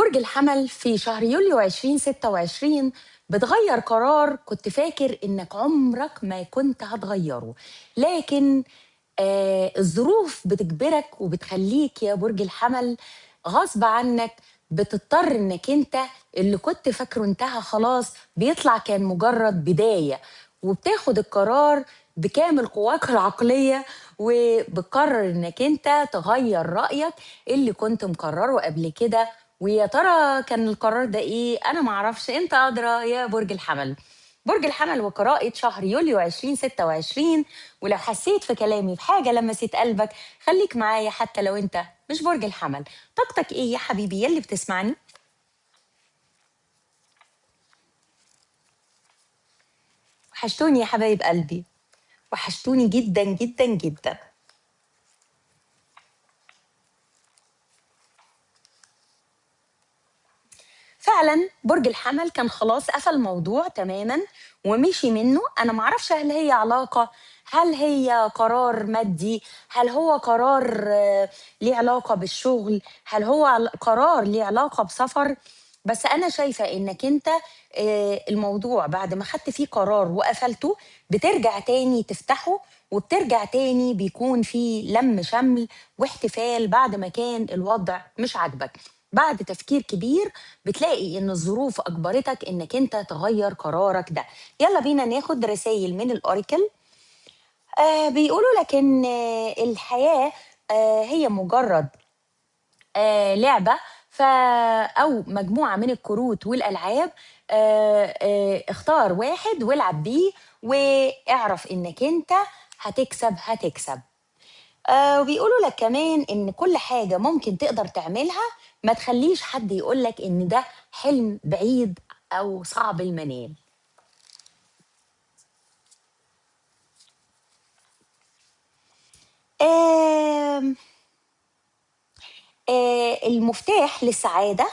برج الحمل في شهر يوليو 2026 بتغير قرار كنت فاكر إنك عمرك ما كنت هتغيره، لكن الظروف بتجبرك وبتخليك يا برج الحمل غصب عنك بتضطر إنك أنت اللي كنت فاكره انتهى خلاص بيطلع كان مجرد بداية، وبتاخد القرار بكامل قواك العقلية وبتقرر إنك أنت تغير رأيك اللي كنت مقرره قبل كده. ويا ترى كان القرار ده إيه؟ أنا معرفش، أنت أدرى يا برج الحمل. برج الحمل وقراءة شهر يوليو 2026. ولو حسيت في كلامي بحاجة لمست قلبك خليك معايا حتى لو أنت مش برج الحمل. طاقتك إيه يا حبيبي يلي بتسمعني؟ وحشتوني يا حبايب قلبي، وحشتوني جدا جدا جدا. فعلا برج الحمل كان خلاص قفل الموضوع تماما ومشي منه. انا معرفش هل هي علاقة، هل هي قرار مادي، هل هو قرار ليه علاقة بالشغل، هل هو قرار ليه علاقة بسفر. بس انا شايفة انك انت الموضوع بعد ما خدت فيه قرار وقفلته بترجع تاني تفتحه، وبترجع تاني بيكون فيه لم شمل واحتفال بعد ما كان الوضع مش عاجبك. بعد تفكير كبير بتلاقي ان الظروف اجبرتك انك انت تغير قرارك ده. يلا بينا ناخد رسائل من الاوريكل. بيقولوا لك ان الحياة هي مجرد لعبة، او مجموعة من الكروت والالعاب. اختار واحد والعب بيه واعرف انك انت هتكسب هتكسب. وبيقولوا لك كمان إن كل حاجة ممكن تقدر تعملها ما تخلّيش حد يقول لك إن ده حلم بعيد أو صعب المنال. آمم، المفتاح للسعادة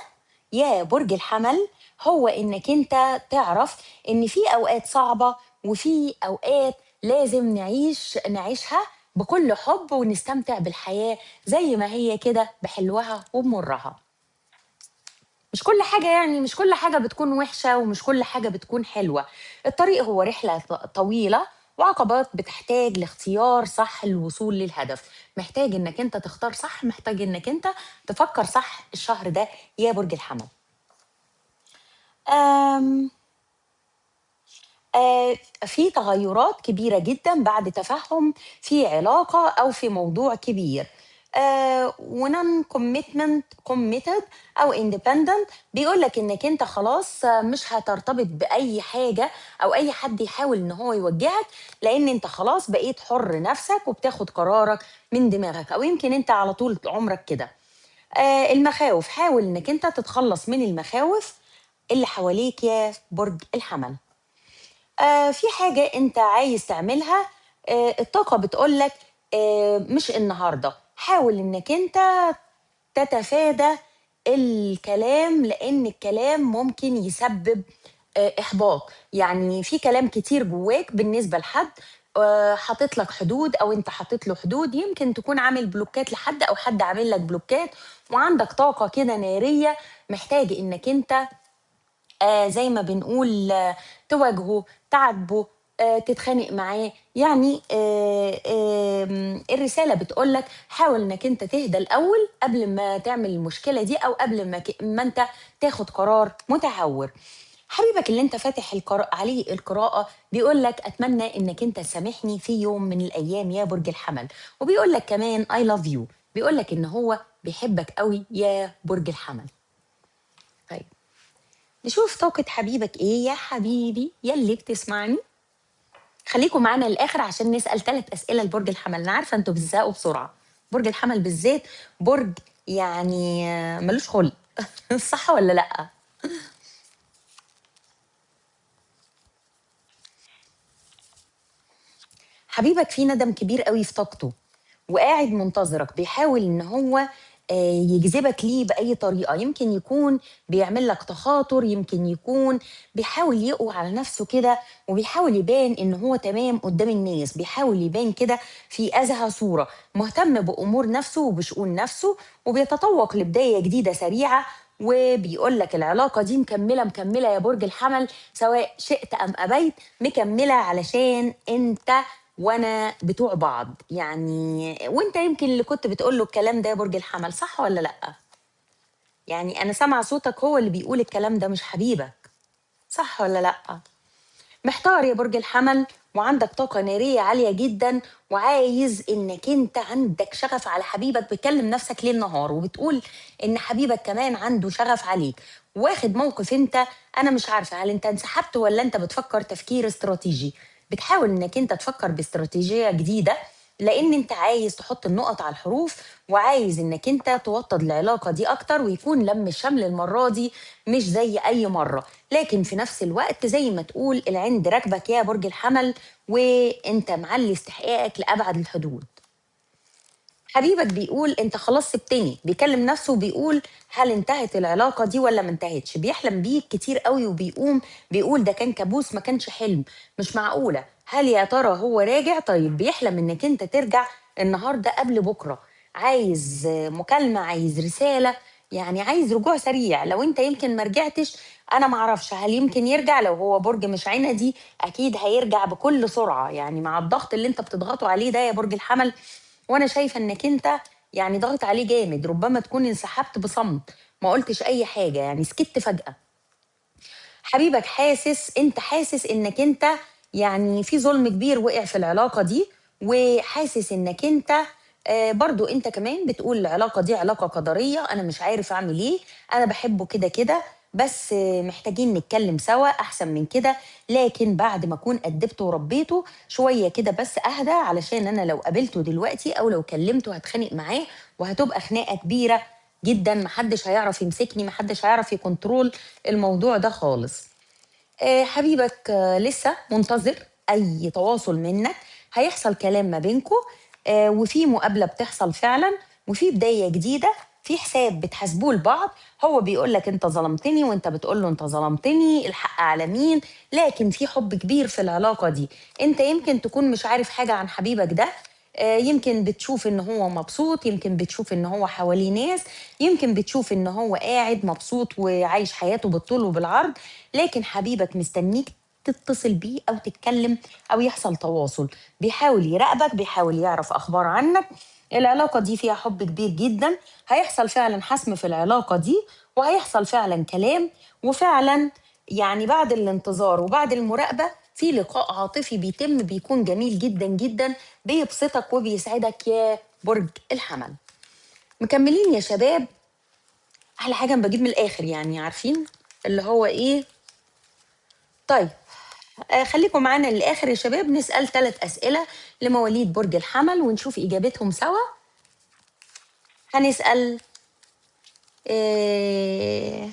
يا برج الحمل هو إنك أنت تعرف إن في أوقات صعبة وفي أوقات لازم نعيشها بكل حُب ونستمتع بالحياة زي ما هي كده بحلوها وبمرّها. مش كل حاجة بتكون وحشة ومش كل حاجة بتكون حلوة. الطريق هو رحلة طويلة وعقبات بتحتاج لاختيار صح للوصول للهدف. محتاج انك انت تختار صح، محتاج انك انت تفكر صح الشهر ده يا برج الحمل. أم آه، في تغيرات كبيرة جدا بعد تفهم في علاقة أو في موضوع كبير. ونون كوميتد أو independent بيقول لك إنك أنت خلاص مش هترتبط بأي حاجة أو أي حد يحاول إن هو يوجهك، لأن أنت خلاص بقيت حر نفسك وبتاخد قرارك من دماغك، أو يمكن أنت على طول عمرك كده. المخاوف، حاول إنك أنت تتخلص من المخاوف اللي حواليك يا برج الحمل. في حاجة أنت عايز تعملها، الطاقة بتقول لك مش النهارده، حاول إنك أنت تتفادى الكلام لأن الكلام ممكن يسبب إحباط. يعني في كلام كتير جواك بالنسبة لحد حاطط لك حدود أو أنت حاطط له حدود، يمكن تكون عامل بلوكات لحد أو حد عامل لك بلوكات، وعندك طاقة كده نارية محتاج إنك أنت زي ما بنقول تواجهه، تعاتبه، تتخانق معاه. يعني الرسالة بتقول لك حاول إنك أنت تهدى الأول قبل ما تعمل المشكلة دي، أو قبل ما أنت تاخد قرار متهور. حبيبك اللي أنت فاتح عليه القراءة بيقول لك أتمنى إنك أنت تسامحني في يوم من الأيام يا برج الحمل، وبيقول لك كمان I love you، بيقول لك إن هو بيحبك قوي يا برج الحمل. طيب نشوف طاقة حبيبك إيه يا حبيبي يلي بتسمعني. خليكم معانا للآخر عشان نسأل 3 أسئلة لبرج الحمل. أنا عارفة أنتوا بتزهقوا بسرعة، برج الحمل بالذات برج يعني ملوش خلق صح ولا لأ؟ حبيبك فيه ندم كبير قوي في طاقته وقاعد منتظرك، بيحاول ان هو يجذبك ليه بأي طريقة. يمكن يكون بيعمل لك تخاطر، يمكن يكون بيحاول يقوى على نفسه كده وبيحاول يبان ان هو تمام قدام الناس، بيحاول يبان كده في أزهى صورة، مهتم بأمور نفسه وبشؤون نفسه، وبيتطوق لبداية جديدة سريعة وبيقول لك العلاقة دي مكملة مكملة يا برج الحمل، سواء شئت أم أبيت مكملة، علشان أنت وأنا بتوع بعض يعني. وأنت يمكن اللي كنت بتقول له الكلام ده يا برج الحمل، صح ولا لأ؟ يعني أنا سامعة صوتك هو اللي بيقول الكلام ده مش حبيبك، صح ولا لأ؟ محتار يا برج الحمل، وعندك طاقة نارية عالية جدا، وعايز انك انت عندك شغف على حبيبك، بتكلم نفسك ليل نهار وبتقول ان حبيبك كمان عنده شغف عليك، واخد موقف انت. انا مش عارفة هل انت انسحبت ولا انت بتفكر تفكير استراتيجي، بتحاول انك انت تفكر باستراتيجية جديدة، لان انت عايز تحط النقط على الحروف، وعايز انك انت توطد العلاقة دي اكتر، ويكون لم الشمل المرة دي مش زي اي مرة. لكن في نفس الوقت زي ما تقول العند راكبك يا برج الحمل، وانت معلي استحقاقك لابعد الحدود. حبيبك بيقول انت خلاص سبتني، بيكلم نفسه وبيقول هل انتهت العلاقة دي ولا ما انتهتش، بيحلم بيك كتير قوي، وبيقوم بيقول ده كان كابوس ما كانش حلم، مش معقولة، هل يا ترى هو راجع؟ طيب بيحلم انك انت ترجع النهاردة قبل بكرة، عايز مكالمة، عايز رسالة، يعني عايز رجوع سريع. لو انت يمكن ما رجعتش، انا معرفش هل يمكن يرجع. لو هو برج مش عندي اكيد هيرجع بكل سرعة، يعني مع الضغط اللي انت بتضغطه عليه ده يا برج الحمل، وانا شايفه انك انت يعني ضاغط عليه جامد، ربما تكون انسحبت بصمت، ما قلتش اي حاجه، يعني سكت فجاه. حبيبك حاسس، انت حاسس انك انت يعني في ظلم كبير وقع في العلاقه دي، وحاسس انك انت برضو انت كمان بتقول العلاقه دي علاقه قدريه، انا مش عارف اعمل ايه، انا بحبه كده كده، بس محتاجين نتكلم سوا احسن من كده. لكن بعد ما اكون ادبته وربيته شويه كده بس اهدى، علشان انا لو قابلته دلوقتي او لو كلمته هتخانق معاه، وهتبقى خناقه كبيره جدا، محدش هيعرف يمسكني، محدش هيعرف يكنترول الموضوع ده خالص. حبيبك لسه منتظر اي تواصل منك، هيحصل كلام ما بينكم، وفي مقابله بتحصل فعلا، وفي بدايه جديده، في حساب بتحاسبوه لبعض، هو بيقول لك انت ظلمتني وانت بتقول له انت ظلمتني، الحق على مين؟ لكن في حب كبير في العلاقه دي. انت يمكن تكون مش عارف حاجه عن حبيبك ده، يمكن بتشوف ان هو مبسوط، يمكن بتشوف ان هو حواليه ناس، يمكن بتشوف ان هو قاعد مبسوط وعايش حياته بالطول وبالعرض، لكن حبيبك مستنيك تتصل بيه او تتكلم او يحصل تواصل، بيحاول يراقبك، بيحاول يعرف اخبار عنك. العلاقة دي فيها حب كبير جدا، هيحصل فعلا حسم في العلاقة دي، وهيحصل فعلا كلام، وفعلا يعني بعد الانتظار وبعد المراقبة في لقاء عاطفي بيتم، بيكون جميل جدا جدا، بيبسطك وبيسعدك يا برج الحمل. مكملين يا شباب. احلى حاجة أنا بجيب من الاخر، يعني عارفين اللي هو ايه. طيب خليكم معانا للاخر يا شباب، نسأل 3 أسئلة لمواليد برج الحمل ونشوف اجابتهم سوا. هنسأل آه،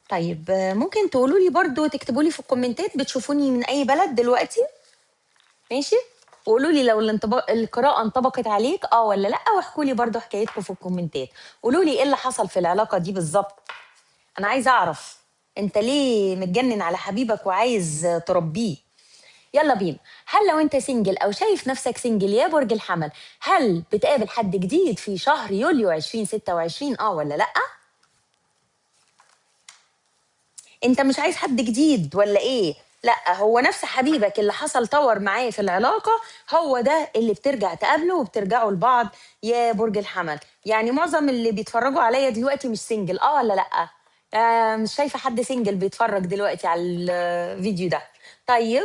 طيب ممكن تقولوا لي برضو، تكتبوا لي في الكومنتات بتشوفوني من اي بلد دلوقتي، ماشي؟ وقولوا لي لو القراءة انطبقت عليك ولا لا، واحكوا لي برضو حكايتكم في الكومنتات، قولوا لي ايه اللي حصل في العلاقة دي بالظبط. انا عايزة اعرف انت ليه متجنن على حبيبك وعايز تربيه. يلا بينا. هل لو انت سنجل او شايف نفسك سنجل يا برج الحمل، هل بتقابل حد جديد في شهر يوليو 2026 ولا لا؟ انت مش عايز حد جديد ولا ايه؟ لا، هو نفس حبيبك اللي حصل طور معاه في العلاقة، هو ده اللي بترجع تقابله وبترجعوا لبعض يا برج الحمل. يعني معظم اللي بيتفرجوا عليا دلوقتي مش سنجل ولا لا؟ مش شايفة حد سنجل بيتفرج دلوقتي على الفيديو ده. طيب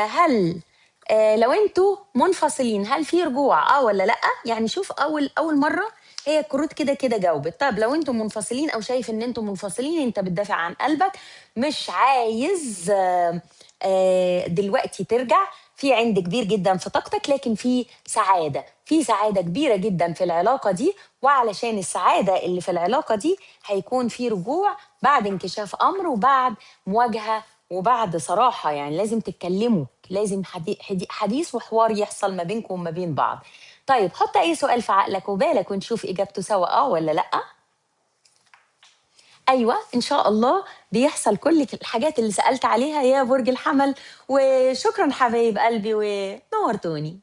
هل لو انتوا منفصلين هل في رجوع ولا لا؟ يعني شوف اول مره هي الكروت كده كده جاوبت. طب لو انتوا منفصلين او شايف ان انتوا منفصلين، انت بتدافع عن قلبك، مش عايز دلوقتي ترجع، في عند كبير جدا في طاقتك، لكن في سعادة، في سعادة كبيرة جدا في العلاقة دي، وعلشان السعادة اللي في العلاقة دي هيكون في رجوع بعد انكشاف أمر، وبعد مواجهة، وبعد صراحة، يعني لازم تتكلموا، لازم حديث وحوار يحصل ما بينكم وما بين بعض. طيب حط أي سؤال في عقلك وبالك ونشوف إجابته سوا ولا لأ. أيوة إن شاء الله بيحصل كل الحاجات اللي سألت عليها يا برج الحمل. وشكرا حبايب قلبي ونورتوني.